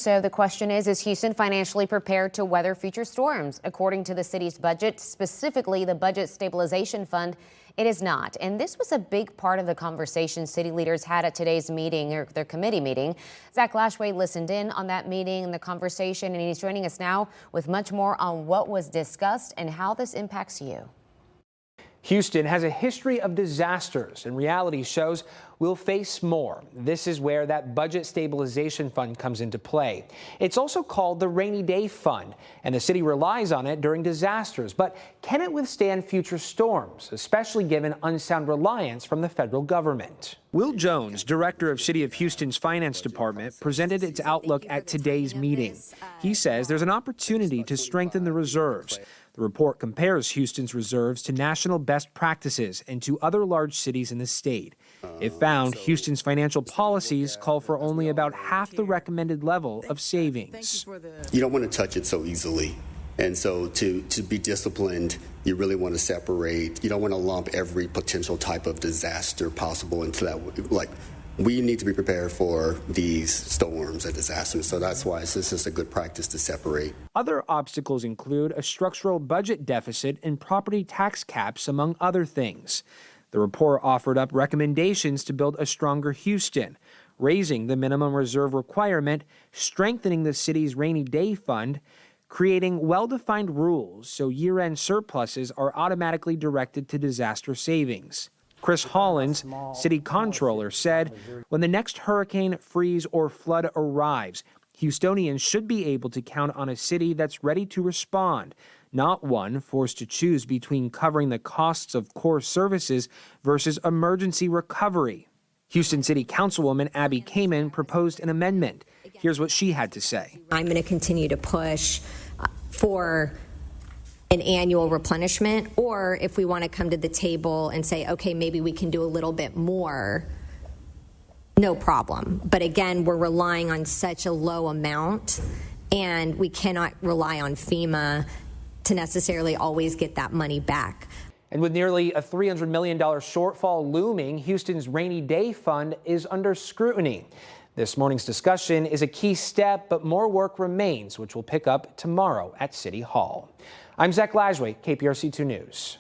So the question is Houston financially prepared to weather future storms? According to the city's budget, specifically the Budget Stabilization Fund, it is not. And this was a big part of the conversation city leaders had at today's meeting, or their committee meeting. Zach Lashway listened in on that meeting and the conversation, and he's joining us now with much more on what was discussed and how this impacts you. Houston has a history of disasters, and reality shows we'll face more. This is where that Budget Stabilization Fund comes into play. It's also called the Rainy Day Fund, and the city relies on it during disasters. But can it withstand future storms, especially given unsound reliance from the federal government? Will Jones, director of City of Houston's Finance Department, presented its outlook at today's meeting. He says there's an opportunity to strengthen the reserves. The report compares Houston's reserves to national best practices and to other large cities in the state. It found Houston's financial policies call for only about half the recommended level of savings. You don't want to touch it so easily. And so to be disciplined, you really want to separate. You don't want to lump every potential type of disaster possible into that. Like, we need to be prepared for these storms and disasters. So that's why this is a good practice to separate. Other obstacles include a structural budget deficit and property tax caps, among other things. The report offered up recommendations to build a stronger Houston, raising the minimum reserve requirement, strengthening the city's rainy day fund, creating well-defined rules so year-end surpluses are automatically directed to disaster savings. Chris Hollins, city comptroller, said when the next hurricane, freeze, or flood arrives, Houstonians should be able to count on a city that's ready to respond, not one forced to choose between covering the costs of core services versus emergency recovery. Houston City Councilwoman Abby Kamen proposed an amendment. Here's what she had to say. I'm going to continue to push for an annual replenishment, or if we want to come to the table and say, okay, maybe we can do a little bit more, no problem. But again, we're relying on such a low amount, and we cannot rely on FEMA to necessarily always get that money back. And with nearly a $300 million shortfall looming, Houston's Rainy Day Fund is under scrutiny. This morning's discussion is a key step, but more work remains, which we'll pick up tomorrow at City Hall. I'm Zach Lashway, KPRC 2 News.